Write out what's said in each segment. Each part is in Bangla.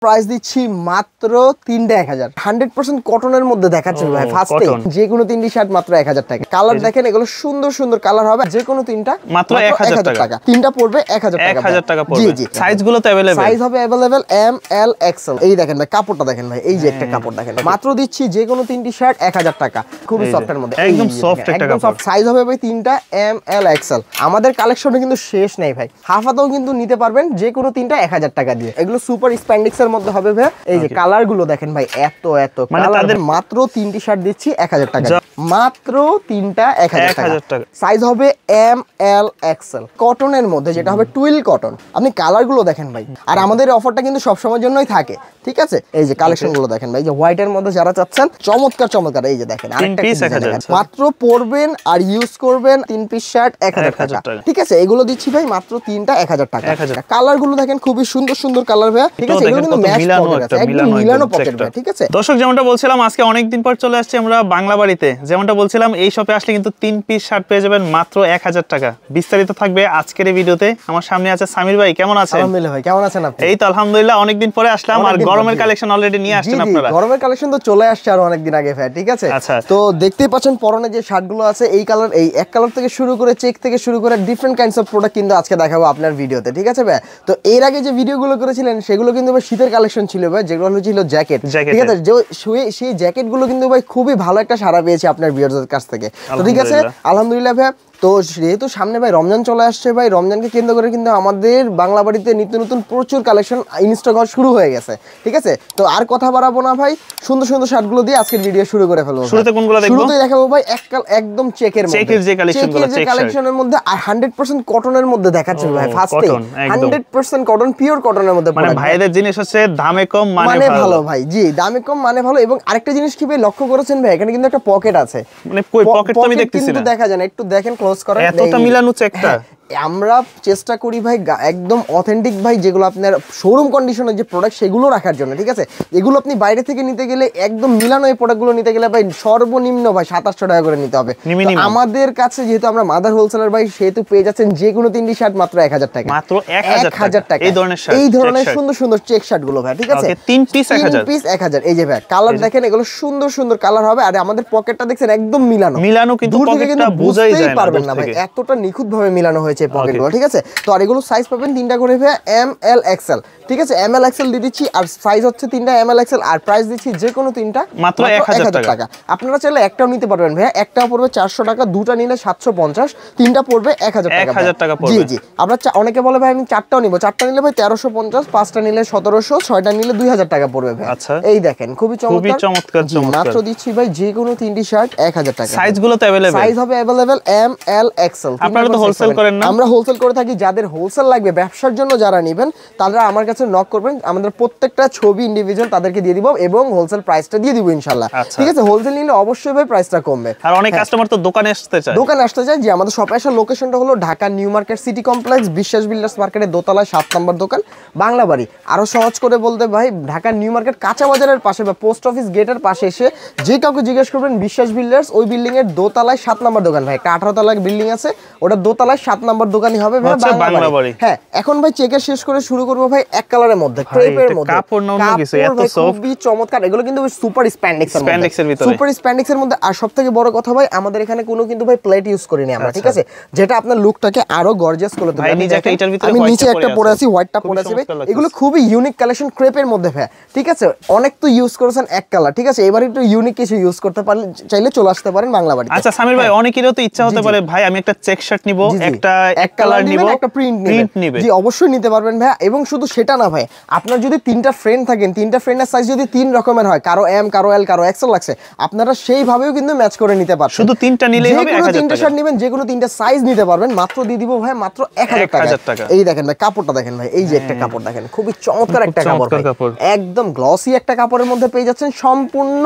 প্রাইস দিচ্ছি মাত্র 3টা 1000 100% কটনের মধ্যে দেখাচ্ছি ভাই ফার্স্টে যে কোনো তিনটি শার্ট মাত্র 1000 টাকা কালার দেখেন এগুলো সুন্দর সুন্দর কালার হবে যে কোনো তিনটা মাত্র 1000 টাকা তিনটা পড়বে 1000 টাকা 1000 টাকা পড়বে জি সাইজগুলো তো अवेलेबल সাইজ হবে अवेलेबल এম এল এক্সএল এই দেখেন ভাই কাপড়টা দেখেন ভাই এই যে একটা কাপড় দেখেন মাত্র দিচ্ছি যে কোনো তিনটি শার্ট 1000 টাকা খুবই সফটের মধ্যে একদম সফট একটা কাপড় সাইজ হবে ভাই তিনটা এম এল এক্সএল আমাদের কালেকশনে কিন্তু শেষ নেই ভাই হাফাতেও কিন্তু নিতে পারবেন যে কোনো তিনটা 1000 টাকা দিয়ে এগুলো সুপার স্প্যান্ডিক্স এর মধ্যে হবে ভাই এই যে কালার গুলো দেখেন ভাই এত মানে তাদের মাত্র তিনটি শার্ট দিচ্ছি 1000 টাকা মাত্র তিনটা 1000 টাকা সাইজ হবে এম এল এক্সএল কটনের মধ্যে যেটা হবে টুইল কটন আপনি কালার গুলো দেখেন ভাই আর আমাদের অফারটা কিন্তু সব সময়ের জন্যই থাকে ঠিক আছে এই যে কালেকশন গুলো দেখেন ভাই যে হোয়াইট এর মধ্যে যারা চাচ্ছেন চমৎকার চমৎকার এই যে দেখেন আরেকটা মাত্র পরবেন আর ইউজ করবেন তিন পিস শার্ট 1000 টাকা ঠিক আছে এগুলো দিচ্ছি ভাই মাত্র তিনটা 1000 টাকা কালার গুলো দেখেন খুবই সুন্দর সুন্দর কালার ভাই ঠিক আছে এগুলো কিন্তু ম্যাচ পকেট একদম মিলানো পকেট ভাই ঠিক আছে দর্শক যেমনটা বলছিলাম আজকে অনেক দিন পর চলে আসছি আমরা বাংলা বাড়িতে যেমনটা বলছিলাম এই শপে আসলে কিন্তু তিন পিস শার্ট পেয়ে যাবেন মাত্র 1000 টাকা বিস্তারিত থাকবে আজকের এই ভিডিওতে আমার সামনে আছে সামির ভাই কেমন আছেন আলহামদুলিল্লাহ ভাই কেমন আছেন আপনি এই তো আলহামদুলিল্লাহ অনেক দিন পরে আসলাম আর গরমের কালেকশন অলরেডি নিয়ে আসছেন আপনারা গরমের কালেকশন তো চলে আসছে আর অনেক দিন আগে ভাই ঠিক আছে তো দেখতেই পাচ্ছেন পরনে যে শার্টগুলো আছে এই কালার এই এক কালার থেকে শুরু করে চেক থেকে শুরু করে ডিফারেন্ট কাইন্ডস অফ প্রোডাক্ট কিন্তু আজকে দেখাবো আপনার ভিডিওতে ঠিক আছে ভাই তো এর আগে যে ভিডিওগুলো করেছিলেন সেগুলো কিন্তু ভাই শীতের কালেকশন ছিল ভাই যেগুলো ছিল জ্যাকেট ঠিক আছে সেই জ্যাকেট গুলো কিন্তু ভাই খুবই ভালো একটা সাড়া পেয়েছে আপনার ভিউয়ারদের কাছ থেকে তো ঠিক আছে আলহামদুলিল্লাহ ভাই তো যেহেতু সামনে ভাই রমজান চলে আসছে ভাই রমজানকে কেন্দ্র করে কিন্তু আমাদের বাংলা বাড়িতে নিত্য নতুন প্রচুর কালেকশন ইনস্টক হওয়া শুরু হয়ে গেছে ঠিক আছে তো আর কথা বাড়াবো না ভাই সুন্দর সুন্দর শার্টগুলো দিয়ে আজকের ভিডিও শুরু করে ফেলবো শুরুতে কোনগুলো দেখবো শুরুতে দেখাবো ভাই একদম চেকের মধ্যে চেকের যে কালেকশনগুলো চেক কালেকশনের মধ্যে আর 100% কটনের মধ্যে দেখাচ্ছি ভাই ফার্স্টে 100% কটন পিওর কটনের মধ্যে মানে ভাইদের জিনিস হচ্ছে দামে কম মানে ভালো ভাই জি দামে কম মানে ভালো এবং আরেকটা জিনিস কি ভাই লক্ষ্য করেছেন ভাই এখানে কিন্তু একটা পকেট আছে মানে কই পকেট তো আমি দেখতেছি না কিন্তু দেখা যায় না একটু দেখেন ক্লোজ করেন এতটা মিলানো চেকটা আমরা চেষ্টা করি ভাই একদম অথেন্টিক ভাই যেগুলো আপনার শোরুম কন্ডিশনের যে প্রোডাক্ট সেগুলো রাখার জন্য ঠিক আছে এগুলো আপনি বাইরে থেকে নিতে গেলে একদম মিলানো এই প্রোডাক্টগুলো নিতে গেলে ভাই সর্বনিম্ন ভাই 2700 টাকা করে নিতে হবে আমাদের কাছে যেহেতু আমরা মাদার হোলসেলার ভাই সেহেতু পেয়ে যাচ্ছেন যে কোনো তিনটি শার্ট মাত্র 1000 টাকা মাত্র 1000 টাকা এই ধরনের সুন্দর সুন্দর চেক শার্টগুলো ভাই ঠিক আছে তিন পিস 1000 এই যে ভাই কালার দেখেন এগুলো সুন্দর সুন্দর কালার হবে আর আমাদের পকেটটা দেখছেন একদম মিলানো কিন্তু পকেটটা বোঝাই যায় না পারবেন না ভাই এতটা নিখুঁত ভাবে মিলানো হয়েছে পকেটগুলো ঠিক আছে তো আর এগুলো সাইজ পাবেন তিনটা করে ভাই এম এল এক্সএল ঠিক আছে এম এল এক্সএল দিয়ে দিচ্ছি আর সাইজ হচ্ছে তিনটা এম এল এক্সএল আর প্রাইস দিচ্ছি যে কোনো তিনটা মাত্র 1000 টাকা আপনারা চাইলে একটাও নিতে পারবেন ভাই একটাও পড়বে 400 টাকা দুটো নিলে 750 তিনটা পড়বে 1000 টাকা পড়বে জি জি আমরা অনেকে বলে ভাই আমি চারটাও নিব চারটা নিলে ভাই 1350 পাঁচটা নিলে 1700 ছয়টা নিলে 2000 টাকা পড়বে ভাই আচ্ছা এই দেখেন খুবই চমৎকার মাত্র দিচ্ছি ভাই যে কোনো তিনটি শার্ট 1000 টাকা সাইজগুলো তো अवेलेबल সাইজ হবে अवेलेबल এম এল এক্সএল আপনারা তো হোলসেল করেন না আমরা হোলসেল করে থাকি যাদের হোলসেল লাগবে ব্যবসার জন্য যারা নেবেন তারা আমার কাছে নক করবেন আমাদের প্রত্যেকটা ছবি ইন্ডিভিজুয়াল তাদেরকে দিয়ে দিব এবং হোলসেল প্রাইসটা দিয়ে দিব ইনশাআল্লাহ ঠিক আছে হোলসেল নিলে অবশ্যই ভাই প্রাইসটা কমবে আর অনেক কাস্টমার তো দোকানে আসতে চায় যে আমাদের শপে আসার লোকেশনটা হলো Dhaka new market city complex বিশ্বাস বিল্ডার্স মার্কেটের দোতলায় 7 নম্বর দোকান বাংলা বাড়ি আরো সহজ করে বলতে ভাই ঢাকা নিউ মার্কেট কাঁচা বাজারের পাশে বা পোস্ট অফিস গেটের পাশে এসে যে কাউকে জিজ্ঞেস করবেন বিশ্বাস বিল্ডার্স ওই বিল্ডিং এর দোতলায় 7 নম্বর দোকান ভাই 18 তলায় বিল্ডিং আছে ওটা দোতলায় 7 নম্বর দোকানই হবে ভাই বাংলা বাড়ি হ্যাঁ এখন ভাই চেকের শেষ করে শুরু করব ভাই এক কালারের মধ্যে ক্রেপের মধ্যে কাপড় নরম কিছু এত সফট খুবই চমৎকার এগুলো কিন্তু সুপার স্প্যান্ডেক্সের ভিতরে সুপার স্প্যান্ডেক্সের মধ্যে আর সবথেকে বড় কথা ভাই আমাদের এখানে কোনো কিন্তু ভাই প্লেট ইউজ করিনি আমরা ঠিক আছে যেটা আপনার লুকটাকে আরো গর্জিয়াস করে দেবে আমি নিচে একটা পরে আছি হোয়াইটটা পরে আছি এগুলো খুবই ইউনিক কালেকশন ক্রেপের মধ্যে ভাই ঠিক আছে অনেক তো ইউজ করেছেন এক কালার ঠিক আছে এবারে একটু ইউনিক কিছু ইউজ করতে পারলে চাইলে চলে আসতে পারেন বাংলা বাড়িতে আচ্ছা সামির ভাই অনেকেরও তো ইচ্ছা হতে পারে ভাই আমি একটা চেক শার্ট নিব একটা এক কালার নিব একটা প্রিন্ট নিবে জি অবশ্যই নিতে পারবেন ভাই এবং শুধু সেটা না ভাই আপনার যদি তিনটা ফ্রেন্ড থাকেন তিনটা ফ্রেন্ডের সাইজ যদি তিন রকমের হয় কারো এম কারো এল কারো এক্সেল লাগছে আপনারা সেইভাবেও কিন্তু ম্যাচ করে নিতে পারবেন শুধু তিনটা নিলেই হবে 1000 টাকা তিনটা শার্ট নেবেন যে কোনো তিনটা সাইজ নিতে পারবেন মাত্র দিয়ে দিব ভাই মাত্র 1000 টাকা এই দেখেন ভাই কাপড়টা দেখেন ভাই এই যে একটা কাপড় দেখেন খুবই চমৎকার একটা কাপড় একদম গ্লসি একটা কাপড়ের মধ্যে পেয়ে যাচ্ছেন সম্পূর্ণ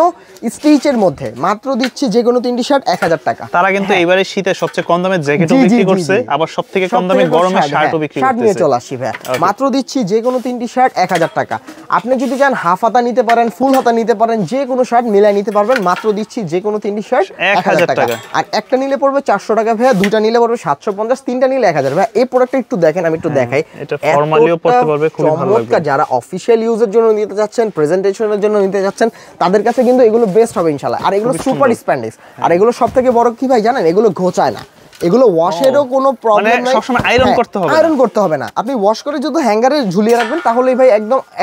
স্টিচের মধ্যে মাত্র দিচ্ছি যে কোনো তিনটি শার্ট 1000 টাকা তারা কিন্তু এবারে শীতে সবচেয়ে কম দামে জ্যাকেটও বিক্রি করছে আবার সবথেকে কম দামে গরমের শার্টও বিক্রি করতেছে। শার্ট নিয়ে চলে আসি ভাই, মাত্র দিচ্ছি যে কোনো 3টি শার্ট 1000 টাকা। আপনি যদি চান হাফ হাতা নিতে পারেন, ফুল হাতা নিতে পারেন, যে কোনো শার্ট মিলাই নিতে পারবেন। মাত্র দিচ্ছি যে কোনো 3টি শার্ট 1000 টাকা। আর একটা নিলে পড়বে 400 টাকা ভাই, দুইটা নিলে পড়বে 750, তিনটা নিলে 1000 ভাই। এই প্রোডাক্টটা একটু দেখেন, আমি একটু দেখাই। এটা ফরমালিও পড়তে পারবে, খুব ভালো লাগবে। যারা অফিশিয়াল ইউজের জন্য নিতে যাচ্ছেন, প্রেজেন্টেশনের জন্য নিতে যাচ্ছেন, তাদের কাছে কিন্তু এগুলো বেস্ট হবে ইনশাআল্লাহ। আর এগুলো সুপার স্প্যান্ডিক্স। আর এগুলো সবথেকে বড় কি ভাই জানেন, এগুলো ঘোচায় না, এগুলো ওয়াশেরও কোনো প্রবলেম নাই, সবসময় আয়রন করতে হবে না। আয়রন করতে হবে না, আপনি ওয়াশ করে যদি হ্যাঙ্গারে ঝুলিয়ে রাখবেন তাহলেই ভাই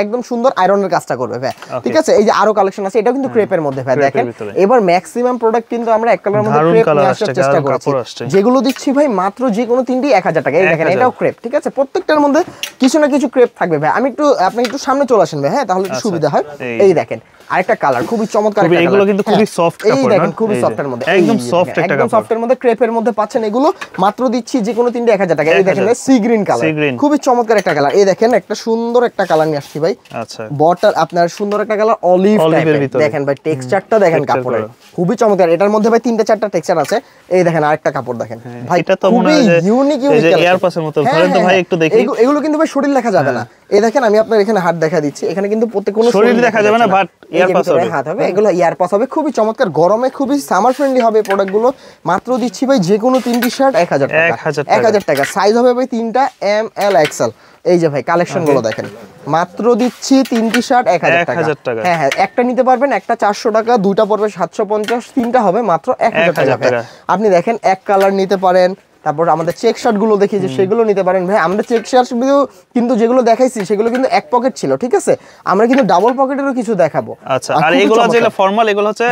একদম সুন্দর আয়রনের কাজটা করবে ভাই। ঠিক আছে, এই যে আরো কালেকশন আছে, এটাও কিন্তু ক্রেপের মধ্যে ভাই। দেখেন এবার ম্যাক্সিমাম প্রোডাক্ট কিন্তু আমরা এক কালারের মধ্যে ক্রেপ নিয়ে আসার চেষ্টা করছি, যেগুলো দিচ্ছি ভাই মাত্র যে কোনো 3টি 1000 টাকা। এই দেখেন এটাও ক্রেপ, ঠিক আছে, প্রত্যেকটার মধ্যে কিছু না কিছু ক্রেপ থাকবে ভাই। আমি একটু আপনি একটু সামনে চলে আসেন ভাই, হ্যাঁ, তাহলে একটু সুবিধা হয়। এই দেখেন আরেকটা কালার, খুবই চমৎকার একটা কালার, এগুলো কিন্তু খুবই সফট কাপড়, এই দেখেন খুবই সফটের মধ্যে, একদম সফট একটা কাপড়, একদম সফটের মধ্যে ক্রেপের মধ্যে পাচ্ছেন এগুলো। মাত্র দিচ্ছি যে কোনো 3টি 1000 টাকা। এই দেখেন সি গ্রিন কালার, খুবই চমৎকার একটা কালার। এই দেখেন একটা সুন্দর একটা কালার নিয়ে আসছি ভাই। আচ্ছা, বটার আপনার সুন্দর একটা কালার অলিভ টাইপের, দেখেন ভাই টেক্সচারটা দেখেন কাপড়ের, খুবই চমৎকার। এটার মধ্যে ভাই 3-4টা টেক্সচার আছে। এই দেখেন আরেকটা কাপড় দেখেন ভাই, এটা তো মনে হয় ইউনিক এয়ার পাসের মতো। ধরেন তো ভাই একটু দেখি, এগুলো কিন্তু ভাই শরীর দেখা যাবে না। এই দেখেন আমি আপনার এখানে হাত দেখা দিচ্ছি, এখানে কিন্তু প্রত্যেক কোনো শরীর দেখা যাবে না, বাট এয়ার পাস হবে, হাত হবে, এগুলো এয়ার পাস হবে। খুবই চমৎকার, গরমে খুবই সামার ফ্রেন্ডলি হবে প্রোডাক্টগুলো। মাত্র দিচ্ছি ভাই যে কোনো 3টি শার্ট 1000 টাকা, 1000 টাকা। সাইজ হবে ভাই 3টা, এম, এল, এক্সেল। এই যে ভাই কালেকশন গুলো দেখেন, মাত্র দিচ্ছি 3টি শার্ট 1000 টাকা। হ্যাঁ হ্যাঁ, একটা নিতে পারবেন, একটা 400 টাকা, দুইটা পড়বে 750, তিনটা হবে মাত্র 1000 টাকা। আপনি দেখেন এক কালার নিতে পারেন, তারপর আমাদের চেক শার্ট গুলো দেখি যে সেগুলো নিতে পারেন ভাই। আমাদের চেক শার্ট কিন্তু যেগুলো দেখাইছি সেগুলো কিন্তু এক পকেট ছিল, ঠিক আছে, আমরা কিন্তু ডাবল পকেটেরও কিছু দেখাবো। আচ্ছা, আর এগুলো যেগুলো ফর্মাল, এগুলো হচ্ছে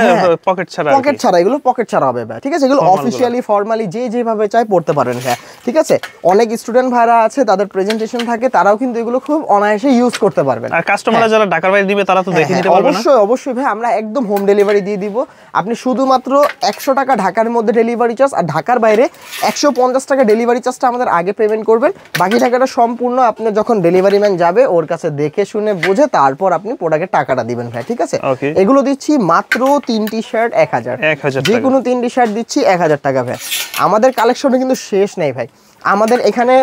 পকেট ছাড়া, পকেট ছাড়া, এগুলো পকেট ছাড়া হবে ভাই। ঠিক আছে, এগুলো অফিশিয়ালি ফর্মালি যে যেভাবে চাই পড়তে পারেন ভাই। ঠিক আছে, অনেক স্টুডেন্ট ভাইরা আছে, তাদের প্রেজেন্টেশন থাকে, তারাও কিন্তু এগুলো খুব অনায়াসে ইউজ করতে পারবেন। আর কাস্টমাররা যারা ঢাকার বাইরে দিবে তারা তো দেখে নিতে পারবে না। অবশ্যই ভাই, আমরা একদম হোম ডেলিভারি দিয়ে দিব। আপনি শুধুমাত্র 100 টাকা ঢাকার মধ্যে ডেলিভারি চার্জ, আর ঢাকার বাইরে 150 টাকা ডেলিভারি চার্জটা আমাদের আগে পেমেন্ট করবেন। বাকি টাকাটা সম্পূর্ণ আপনি যখন ডেলিভারি ম্যান যাবে ওর কাছে দেখে শুনে বুঝে তারপর আপনি প্রোডাক্টের টাকাটা দিবেন ভাই। ঠিক আছে, এগুলো দিচ্ছি মাত্র 3টি শার্ট 1000, যে কোনো 3টি শার্ট দিচ্ছি 1000 টাকা ভাই। আমাদের কালেকশনে কিন্তু শেষ নেই ভাই। আমাদের এখানে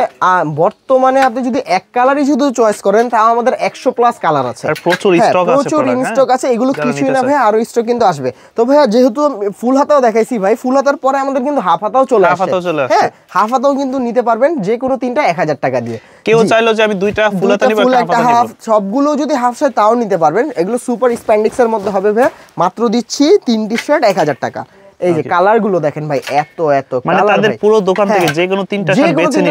বর্তমানে আপনি যদি এক কালারই শুধু চয়েস করেন তাও আমাদের 100+ কালার আছে, আর প্রচুর স্টক আছে। এগুলো কিছুই না ভাই, আরো স্টক কিন্তু আসবে। তো ভাইয়া যেহেতু ফুল হাতাও দেখাইছি ভাই, ফুল হাতার পরে আমাদের কিন্তু হাফ হাতাও চলে আসছে। হ্যাঁ, হাফ হাতাও কিন্তু নিতে পারবেন যে কোনো 3টা 1000 টাকা দিয়ে। কেউ চাইলো যে আমি দুইটা ফুল হাতা নিব, একটা হাফ, সবগুলো যদি হাফ চাই তাও নিতে পারবেন। এগুলো সুপার স্প্যান্ডিক্সের মধ্যে হবে ভাই। মাত্র দিচ্ছি 3টি শার্ট 1000 টাকা। এই যে কালার গুলো দেখেন ভাই, এত মানে তাদের পুরো দোকান থেকে যে কোনো 3টা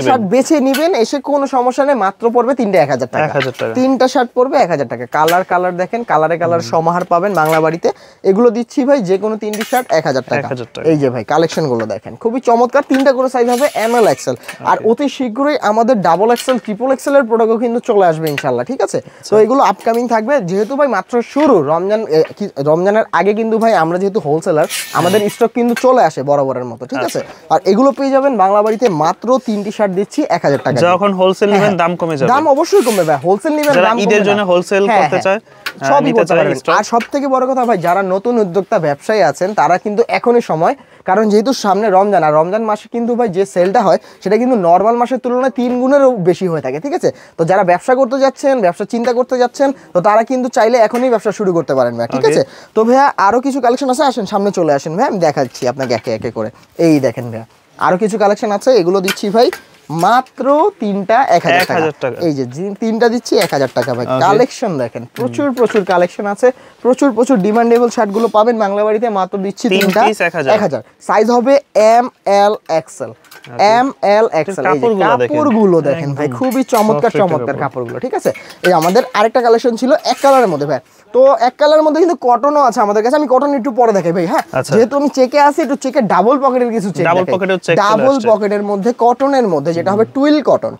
শার্ট বেছে নেবেন, এসে কোনো সমস্যা নেই। মাত্র পড়বে 3টা 1000 টাকা, 3টা শার্ট পড়বে 1000 টাকা। কালার দেখেন, কালারে সমাহার পাবেন বাংলা বাড়িতে। এগুলো দিচ্ছি ভাই যে কোনো 3টি শার্ট 1000 টাকা। এই যে ভাই কালেকশন গুলো দেখেন, খুবই চমৎকার। 3টা করে সাইজ হবে, এম, এল, এক্সেল। আর অতি শীঘ্রই আমাদের ডাবল এক্সেল, ট্রিপল এক্সেল এর প্রোডাক্টও কিন্তু চলে আসবে ইনশাআল্লাহ। ঠিক আছে, তো এগুলো আপকামিং থাকবে। যেহেতু ভাই মাত্র শুরু, রমজানের আগে কিন্তু ভাই আমরা যেহেতু হোলসেলার, আমাদের স্টক কিন্তু চলে আসে বরাবরের মতো। ঠিক আছে, আর এগুলো পেয়ে যাবেন বাংলা বাড়িতে মাত্র 3টি শার্ট দিচ্ছি 1000 টাকা। যখন হোলসেল নেবেন দাম কমে যাবে, দাম অবশ্যই কমবে ভাই। হোলসেল নেবেন, দাম ঈদের জন্য হোলসেল করতে চায় সবই করতে পারবেন। আর সবথেকে বড় কথা ভাই, যারা নতুন উদ্যোক্তা ব্যবসায়ী আছেন তারা কিন্তু এখনই সময়, কারণ যেহেতু সামনে রমজান, আর রমজান মাসে কিন্তু ভাই যে সেলটা হয় সেটা কিন্তু নর্মাল মাসের তুলনায় 3 গুণেরও বেশি হয়ে থাকে। ঠিক আছে, তো যারা ব্যবসা করতে যাচ্ছেন, ব্যবসা চিন্তা করতে যাচ্ছেন, তো তারা কিন্তু চাইলে এখনই ব্যবসা শুরু করতে পারেন ভাই। ঠিক আছে, তো ভাইয়া আরো কিছু কালেকশন আছে, আসেন সামনে চলে আসেন ভাই, আমি দেখাচ্ছি আপনাকে একে একে করে। এই দেখেন ভাইয়া আরো কিছু কালেকশন আছে, এগুলো দিচ্ছি ভাই মাত্র 3টা 1000 টাকা। এই যে 3টা দিচ্ছি 1000 টাকা ভাই। কালেকশন দেখেন, প্রচুর কালেকশন আছে, প্রচুর ডিমান্ডেবল শার্ট গুলো পাবেন বাংলা বাড়িতে। মাত্র দিচ্ছি 3টা 1000। সাইজ হবে এম, এল, এক্সেল। এম, এল, এক্সেল। কাপড়গুলো দেখেন ভাই, খুবই চমৎকার কাপড়গুলো। ঠিক আছে, এই আমাদের আরেকটা কালেকশন ছিল এক কালারের মধ্যে ভাই। তো এক কালারের মধ্যে কিন্তু কটনও আছে আমাদের কাছে। আমি কটন একটু পরে দেখাই ভাই। হ্যাঁ, যেহেতু আমি চেকে আসি, একটু চেকে ডাবল পকেটের কিছু চেক, ডাবল পকেটের মধ্যে কটনের মধ্যে যেটা হবে টুইল কটন।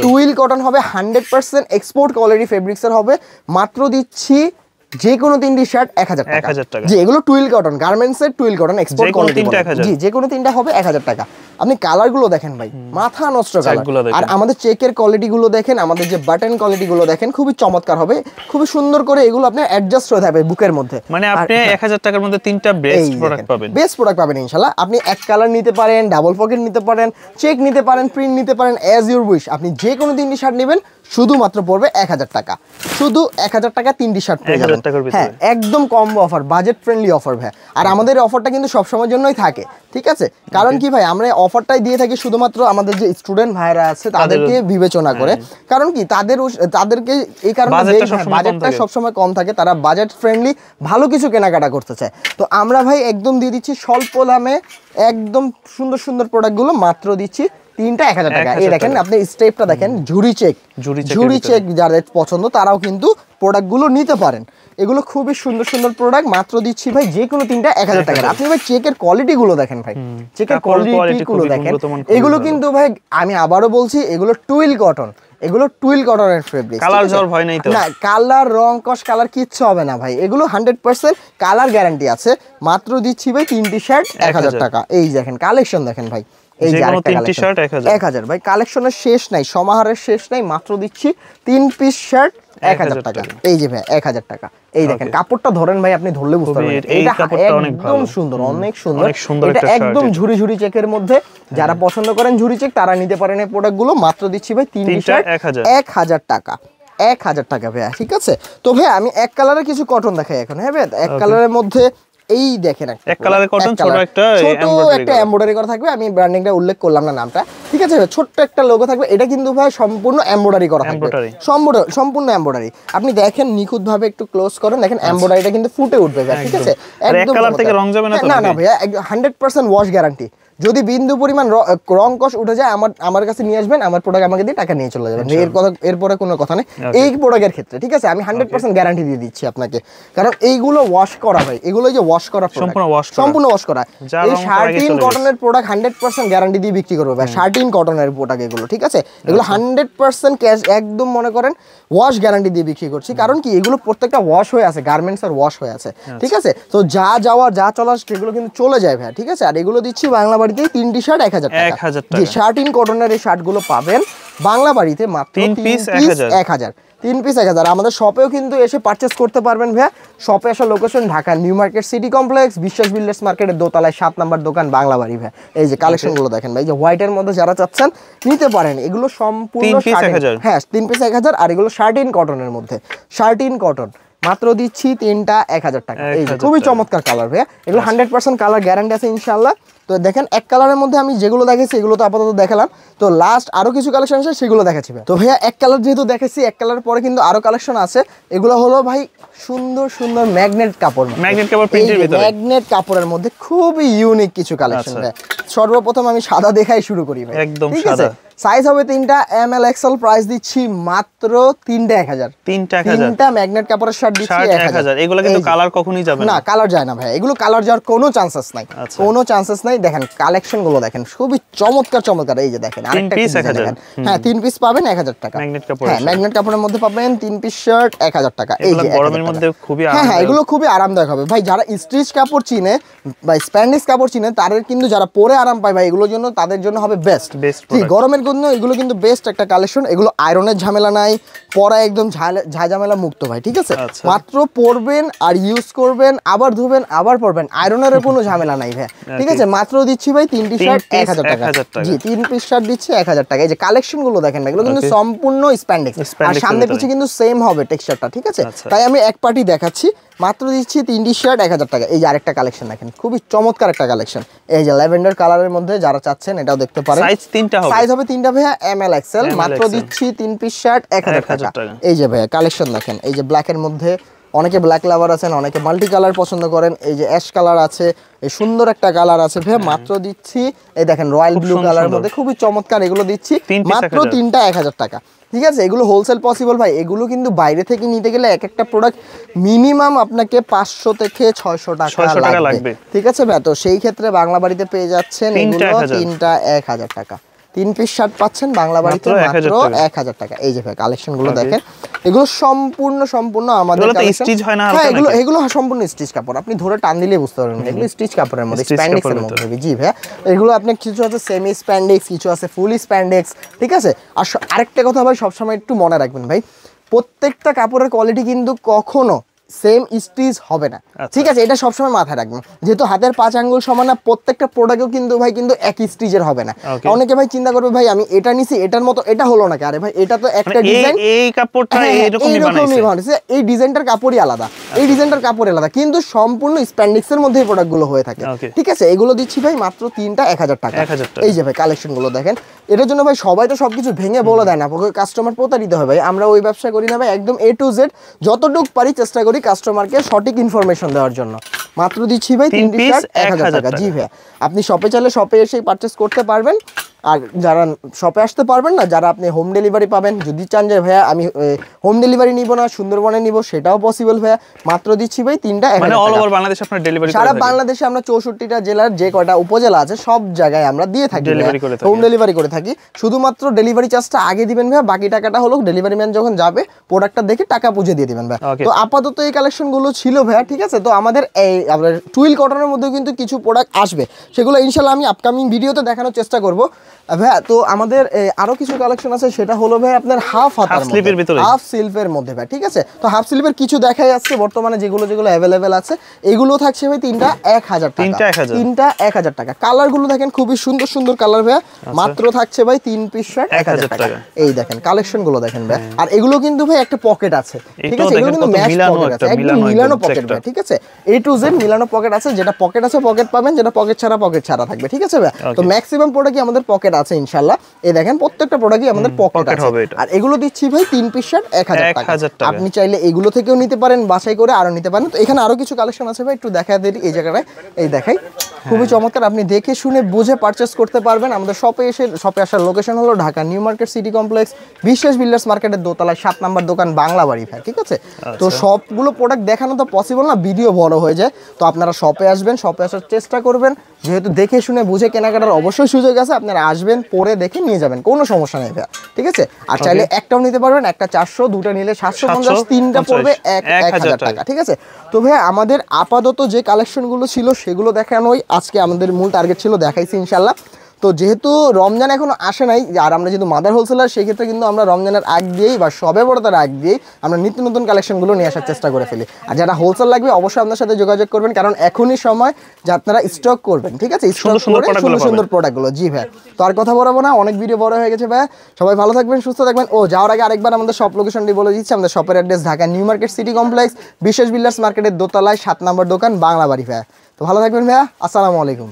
টুইল কটন হবে 100% এক্সপোর্ট কোয়ালিটি ফেব্রিক্সের হবে। মাত্র দিচ্ছি যে কোনো 3টি শার্ট 1000 টাকা। জি, এগুলো টুইল কটন, গার্মেন্টস এর টুইল কটন, এক্সপোর্ট কোয়ালিটি। জি, যে কোনো 3টা হবে 1000 টাকা। আপনি কালার গুলো দেখেন ভাই, মাথা নষ্ট কালার। আর আমাদের চেকের কোয়ালিটি গুলো দেখেন, আমাদের যে বাটন কোয়ালিটি গুলো দেখেন, খুবই চমৎকার হবে, খুবই সুন্দর করে এগুলো আপনি অ্যাডজাস্ট হয়ে থাকবে বুকের মধ্যে। মানে আপনি 1000 টাকার মধ্যে তিনটা বেস্ট প্রোডাক্ট পাবেন, বেস্ট প্রোডাক্ট পাবেন ইনশাআল্লাহ। আপনি এক কালার নিতে পারেন, ডাবল পকেট নিতে পারেন, চেক নিতে পারেন, প্রিন্ট নিতে পারেন, অ্যাজ ইউর উইশ। আপনি যে কোনো তিনটি শার্ট নেবেন শুধুমাত্র পড়বে 1000 টাকা, শুধু 1000 টাকা তিনটি শার্ট পেয়ে যাবেন। হ্যাঁ, একদম combo offer, budget friendly offer ভাই। আর আমাদের অফারটা কিন্তু সবসময়ের জন্যই থাকে, ঠিক আছে? কারণ কি ভাই, আমরা অফারটাই দিয়ে থাকি শুধুমাত্র আমাদের যে স্টুডেন্ট ভাইরা আছে তাদেরকে বিবেচনা করে। কারণ কি, তাদেরকে এই কারণে বাজেটটা সবসময় কম থাকে, তারা বাজেট ফ্রেন্ডলি ভালো কিছু কেনাকাটা করতে চায়। তো আমরা ভাই একদম দিয়ে দিচ্ছি স্বল্প দামে একদম সুন্দর সুন্দর প্রোডাক্টগুলো মাত্র দিচ্ছি তিনটা 1000 টাকা। এই দেখেন, আপনি স্টেপটা দেখেন, ঝুরি চেক যাদের পছন্দ তারাও কিন্তু প্রোডাক্টগুলো নিতে পারেন। এগুলো খুবই সুন্দর সুন্দর প্রোডাক্ট, মাত্র দিচ্ছি ভাই যে কোনো তিনটা 1000 টাকা। আপনি ভাই চেকের কোয়ালিটি গুলো দেখেন ভাই, চেকের কোয়ালিটি গুলো দেখেন। এগুলো কিন্তু ভাই আমি আবারও বলছি, এগুলো টুইল কটন, এগুলো টুইল কটনের ফেব্রিক। কালার জ্বর ভয় নাই তো? না, কালার রং কস কালার কিচ্ছু হবে না ভাই, এগুলো 100% কালার গ্যারান্টি আছে। মাত্র দিচ্ছি ভাই তিনটি শার্ট 1000 টাকা। এই দেখেন কালেকশন দেখেন ভাই, এই যে আরেকটা তিনটি শার্ট 1000 ভাই। কালেকশনের শেষ নাই, সমাহারের শেষ নাই। মাত্র দিচ্ছি 3 পিস শার্ট 1000 টাকা। এই যে ভাই 1000 টাকা। এই দেখেন কাপড়টা ধরেন ভাই, আপনি ধরলে বুঝতে পারবেন এটা একদম সুন্দর, অনেক সুন্দর। এটা একদম ঝুরি ঝুরি চেকের মধ্যে, যারা পছন্দ করেন ঝুরি চেক তারা নিতে পারেন এই প্রোডাক্টগুলো। মাত্র দিচ্ছি ভাই 3 পিস শার্ট 1000 টাকা, 1000 টাকা ভাইয়া, ঠিক আছে? তো ভাই আমি এক কালারের কিছু কটন দেখাই এখন। হ্যাঁ ভাই, এক কালারের মধ্যে এই দেখেন এক কালারের কটন, ছোট একটা এমব্রয়ডারি করা থাকবে। আমি ব্র্যান্ডিংটা উল্লেখ করলাম না নামটা, ঠিক আছে? ছোট্ট একটা লোগো থাকবে। এটা কিন্তু ভাই সম্পূর্ণ এমব্রয়ডারি করা থাকবে, সম্পূর্ণ এমব্রয়ডারি। আপনি দেখেন নিখুঁত ভাবে, একটু ক্লোজ করেন, দেখেন এমব্রয়ডারিটা কিন্তু ফুটে উঠবে ভাই, ঠিক আছে? একদম কালার থেকে রং যাবে না তো? না ভাইয়া, 100% ওয়াশ গ্যারান্টি। যদি বিন্দু পরিমাণ রং কষ উঠে যায় আমার কাছে নিয়ে আসবেন, আমার প্রোডাক্ট আমাকে দিয়ে টাকা নিয়ে চলে যাবেন। এরপরে কোনো কথা নেই এই প্রোডাক্টের ক্ষেত্রে, ঠিক আছে? আমি 100% গ্যারান্টি দিয়ে দিচ্ছি আপনাকে, কারণ এইগুলো ওয়াশ করা ভাই, এগুলো যে ওয়াশ করা, সম্পূর্ণ ওয়াশ করা। এই শার্টিন কটনের প্রোডাক্ট 100% গ্যারান্টি দিয়ে বিক্রি করবো ভাই, শার্টিন কটনের প্রোডাক্ট এগুলো, ঠিক আছে? এগুলো 100% ক্যাশ, একদম মনে করেন ওয়াশ গ্যারান্টি দিয়ে বিক্রি করছি। কারণ কি, এগুলো প্রত্যেকটা ওয়াশ হয়ে আছে, গার্মেন্টস আর ওয়াশ হয়ে আছে, ঠিক আছে? তো যা চলার সেগুলো কিন্তু চলে যায় ভাই, ঠিক আছে? আর এগুলো দিচ্ছি বাংলা বাড়িতে 3টি শার্ট 1000 টাকা। জি, শার্টিন কটনের এই শার্টগুলো পাবেন বাংলা বাড়িতে মাত্র 3 পিস 1000। 3 পিস 1000। আমাদের শপেও কিন্তু এসে পারচেজ করতে পারবেন ভাইয়া। শপে আসার location Dhaka new market city complex, বিশ্বাস বিল্ডার্স মার্কেটের দোতলায় 7 নম্বর দোকান, বাংলা বাড়ি ভাই। এই যে কালেকশনগুলো দেখেন ভাই, যে হোয়াইটের মধ্যে যারা চাচ্ছেন নিতে পারেন। এগুলো সম্পূর্ণ 3 পিস 1000। হ্যাঁ, 3 পিস 1000। আর এগুলো শার্টিন কটনের মধ্যে, শার্টিন কটন মাত্র দিচ্ছি তিনটা 1000 টাকা। এই যে খুবই চমৎকার কালার ভাইয়া, এগুলো 100% কালার গ্যারান্টি আছে ইনশাআল্লাহ। তো দেখেন এক কালারের মধ্যে আমি যেগুলো দেখাচ্ছি এগুলো তো আপাতত দেখালাম, তো লাস্ট আরো কিছু কালেকশন আছে সেগুলো দেখাচ্ছি ভাই। তো ভাইয়া এক কালার যেহেতু দেখাচ্ছি, এক কালারের পরে কিন্তু আরো কালেকশন আছে। এগুলো হলো ভাই সুন্দর সুন্দর ম্যাগনেট কাপড়, ম্যাগনেট কাপড়ের মধ্যে খুবই ইউনিক কিছু কালেকশন ভাই। সর্বপ্রথম আমি সাদা দেখাই শুরু করি ভাই, একদম সাদা। সাইজ হবে 3টা, ML XL। প্রাইস দিচ্ছি মাত্র 3টা 1000। 3টা ম্যাগনেট কাপড়ের শার্ট দিচ্ছি 1000। এগুলো কিন্তু কালার কখনোই যাবে না, কালার যায় না ভাই, এগুলো কালার যাওয়ার কোনো চান্সেস নাই, কোনো চান্সেস নাই। দেখেন কালেকশন গুলো দেখেন, খুবই চমৎকার। এই যে দেখেন আরেকটা পিস দেখেন। হ্যাঁ, 3 পিস পাবেন 1000 টাকা। হ্যাঁ, ম্যাগনেট কাপড়ের মধ্যে পাবেন 3 পিস শার্ট 1000 টাকা। এই যে গরমের মধ্যে খুবই আরামদায়ক। হ্যাঁ, এগুলো খুবই আরামদায়ক হবে ভাই। যারা স্টিচ কাপড় চিনে বা স্প্যান্ডিশ কাপড় চিনে তাদের কিন্তু, যারা পরে আরাম পায় ভাই, এগুলোর জন্য তাদের জন্য হবে বেস্ট। ঠিক, গরমের জন্য এগুলো কিন্তু বেস্ট একটা কালেকশন। এগুলো আয়রনের ঝামেলা নাই, পরা একদম ঝামেলা মুক্ত ভাই, ঠিক আছে? মাত্র পরবেন আর ইউজ করবেন, আবার ধুবেন, আবার পরবেন, আয়রনের কোনো ঝামেলা নাই ভাই, ঠিক আছে? মাত্র দিচ্ছি ভাই 3টি শার্ট 1000 টাকা। জি, 3 পিস শার্ট দিচ্ছি 1000 টাকা। এই যে কালেকশন গুলো দেখেন, এগুলো কিন্তু সম্পূর্ণ স্প্যান্ডেক্স, আর সামনে পিছে কিন্তু সেম হবে টেক্সচারটা, ঠিক আছে? তাই আমি এক পার্টি দেখাচ্ছি। মাত্র দিচ্ছি 3টি শার্ট 1000 টাকা। এই যে আরেকটা কালেকশন দেখেন, খুবই চমৎকার একটা কালেকশন। এই যে ল্যাভেন্ডার কালারের মধ্যে যারা চাচ্ছেন এটাও দেখতে পারেন। সাইজ হবে 3টা ভাইয়া, ML XL। মাত্র দিচ্ছি 3 পিস শার্ট 1000 টাকা। এই যে ভাইয়া কালেকশন দেখেন, এই যে ব্ল্যাকের মধ্যে অনেকে ব্ল্যাক লাভার আছেন, অনেকে মাল্টি কালার পছন্দ করেন। এই যে অ্যাশ কালার আছে, এই সুন্দর একটা কালার আছে ভাইয়া। মাত্র দিচ্ছি এই দেখেন রয়্যাল ব্লু কালারের মধ্যে, খুবই চমৎকার। এগুলো দিচ্ছি মাত্র 3টা 1000 টাকা, ঠিক আছে? এগুলো হোলসেল পসিবল ভাই। এগুলো কিন্তু বাইরে থেকে নিতে গেলে এক একটা প্রোডাক্ট মিনিমাম আপনাকে 500 থেকে 600 টাকা লাগবে, ঠিক আছে ভাই? তো সেই ক্ষেত্রে বাংলা বাড়িতে পেয়ে যাচ্ছেন এগুলো 3টা 1000 টাকা। 3 পিস শার্ট পাচ্ছেন বাংলা বাড়িতে মাত্র 1000 টাকা। এই যে ভাই কালেকশন গুলো দেখেন, এগুলো সম্পূর্ণ আমাদের স্টিচ হয় না? হ্যাঁ, এগুলো সম্পূর্ণ স্টিচ কাপড়, আপনি ধরে টান দিলেই বুঝতে পারবেন এগুলো স্টিচ কাপড়ের মধ্যে, স্প্যান্ডেক্সের মধ্যে। জি ভাইয়া, এগুলো আপনার কিছু আছে সেমি স্প্যান্ডেক্স, কিছু আছে ফুল স্প্যান্ডেক্স, ঠিক আছে। আর আরেকটা কথা ভাই সবসময় একটু মনে রাখবেন ভাই, প্রত্যেকটা কাপড়ের কোয়ালিটি কিন্তু কখনো সেম স্টিচ হবে না, ঠিক আছে, এটা সবসময় মাথায় রাখবেন। যেহেতু হাতের 5 আঙ্গুল সমান না, প্রত্যেকটা প্রোডাক্টও কিন্তু ভাই কিন্তু একই স্টিচের হবে না। অনেকে ভাই চিন্তা করবে ভাই আমি এটা নিছি, এটার মতো এটা হলো না, আরে ভাই এটা তো একটা ডিজাইন, এই কাপড়টা এরকমই বানাইছে, এই ডিজাইনটার কাপড়ই আলাদা, এই ডিজাইনটার কাপড় আলাদা, কিন্তু সম্পূর্ণ স্প্যান্ডেক্সের মধ্যে এই প্রোডাক্টগুলো হয়ে থাকে, ঠিক আছে। এগুলো দিচ্ছি ভাই মাত্র 3টা 1000 টাকা। এই যে ভাই কালেকশনগুলো দেখেন, এটার জন্য ভাই সবাই তো সবকিছু ভেঙে বলে দেয় না, কাস্টমার প্রতারিত হয় ভাই। আমরা ওই ব্যবসা করি না ভাই, একদম A to Z যতটুকু পারি চেষ্টা করি কাস্টমারকে সঠিক ইনফরমেশন দেওয়ার জন্য। মাত্র দিচ্ছি ভাই 3 পিস 1000 টাকা। জি ভাই, আপনি শপে চাইলে শপে এসেই পারচেস করতে পারবেন। আর যারা শপে আসতে পারবেন না, যারা আপনি হোম ডেলিভারি পাবেন, যদি চান যে ভাইয়া আমি হোম ডেলিভারি নিব না সুন্দরবনে নিব, সেটাও পসিবল ভাইয়া। মাত্র দিচ্ছি ভাই 3টা 1000 টাকা। অল ওভার বাংলাদেশে আপনারা ডেলিভারি করেন? সারা বাংলাদেশে আমরা 64টা জেলার যে কয়টা উপজেলা আছে সব জায়গায় আমরা দিয়ে থাকি, হোম ডেলিভারি করে থাকি। শুধুমাত্র ডেলিভারি চার্জটা আগে দিবেন ভাইয়া, বাকি টাকাটা হলো ডেলিভারি ম্যান যখন যাবে প্রোডাক্টটা দেখে টাকা বুঝে দিয়ে দিবেন ভাইয়া। তো আপাতত এই কালেকশনগুলো ছিল ভাইয়া, ঠিক আছে। তো আমাদের এই আপনার টুইল কটনের মধ্যে কিন্তু কিছু প্রোডাক্ট আসবে, সেগুলো ইনশাআল্লাহ আমি আপকামিং ভিডিওতে দেখানোর চেষ্টা করব ভাইয়া। তো আমাদের আরো কিছু কালেকশন আছে, সেটা হলো ভাই আপনার হাফ স্লিপের ভিতরে, হাফ স্লিপের মধ্যে ভাই, ঠিক আছে। তো হাফ স্লিপের কিছু দেখাই যাচ্ছে বর্তমানে, যেগুলো অ্যাভেলেবেল আছে এগুলো থাকছে ভাই 3টা 1000 টাকা। 3টা 1000 টাকা। কালারগুলো দেখেন খুবই সুন্দর সুন্দর কালার ভাইয়া, মাত্র থাকছে ভাই 3 পিস শার্ট 1000 টাকা। এই দেখেন কালেকশনগুলো দেখেন ভাই, আর এগুলো কিন্তু ভাই একটা পকেট আছে, ঠিক আছে, এগুলো কিন্তু ম্যাচ পকেট আছে, একদম মিলানো পকেট ভাই, ঠিক আছে। A to Z মিলানো পকেট আছে, যেটা পকেট আছে পকেট পাবেন, যেটা পকেট ছাড়া থাকবে, ঠিক আছে ভাই। তো ম্যাক্সিমাম প্রোডাক্টই আমাদের পকেট আছে ইনশাআল্লাহ। এই দেখেন প্রত্যেকটা প্রোডাক্টই আমাদের পকেট আছে। আর এগুলো দিচ্ছি ভাই 3 পিস শার্ট 1000 টাকা। আপনি চাইলে এগুলো থেকেও নিতে পারেন, বাছাই করে আরো নিতে পারেন। তো এখানে আরো কিছু কালেকশন আছে ভাই, একটু দেখা দেই এই জায়গাটায়। এই দেখাই, খুবই চমৎকার, আপনি দেখে শুনে বুঝে পারচেজ করতে পারবেন। আমাদের শপে আসার লোকেশন হলো Dhaka new market city complex, বিশ্বাস বিল্ডার্স মার্কেটের দোতলায় 7 নম্বর দোকান, বাংলা বাড়ি ভাই, ঠিক আছে। তো সবগুলো প্রোডাক্ট দেখানো তো পসিবল না, ভিডিও বড় হয়ে যায়। তো আপনারা শপে আসবেন, শপে আসার চেষ্টা করবেন, যেহেতু দেখে শুনে বুঝে কেনাকাটার অবশ্যই সুযোগ আছে। আপনারা আসবেন, পরে দেখে নিয়ে যাবেন, কোনো সমস্যা নেই ভাই, ঠিক আছে। আর চাইলে একটাও নিতে পারবেন, একটা 400, দুটা নিলে 750, তিনটা পড়বে 1000 টাকা, ঠিক আছে। তো ভাই আমাদের আপাতত যে কালেকশনগুলো ছিল সেগুলো দেখানোই আজকে আমাদের মূল টার্গেট ছিল, দেখাইছি ইনশাআল্লাহ। তো যেহেতু রমজান এখনো আসে নাই, আর আমরা যেহেতু মাদার হোলসেলার, সেই ক্ষেত্রে কিন্তু আমরা রমজানের আগ দিয়েই বা সবে বড়তার আগ দিয়েই আমরা নিত্য নতুন কালেকশনগুলো নিয়ে আসার চেষ্টা করে ফেলি। আর যারা হোলসেল লাগবে অবশ্যই আপনার সাথে যোগাযোগ করবেন, কারণ এখনই সময় যে আপনারা স্টক করবেন, ঠিক আছে, সুন্দর প্রোডাক্টগুলো। জি ভাই, তো আর কথা বলবো না, অনেক ভিডিও বড় হয়ে গেছে ভাই। সবাই ভালো থাকবেন, সুস্থ থাকবেন। ও যাওয়ার আগে আরেকবার আমাদের শপ লোকেশনটি বলে দিচ্ছি। আমাদের শপের address Dhaka new market city complex, বিশ্বাস বিল্ডার্স মার্কেটের দোতলায় 7 নম্বর দোকান, বাংলা বাড়ি ভাই। তো ভালো থাকবেন ভাইয়া, আসসালামু আলাইকুম।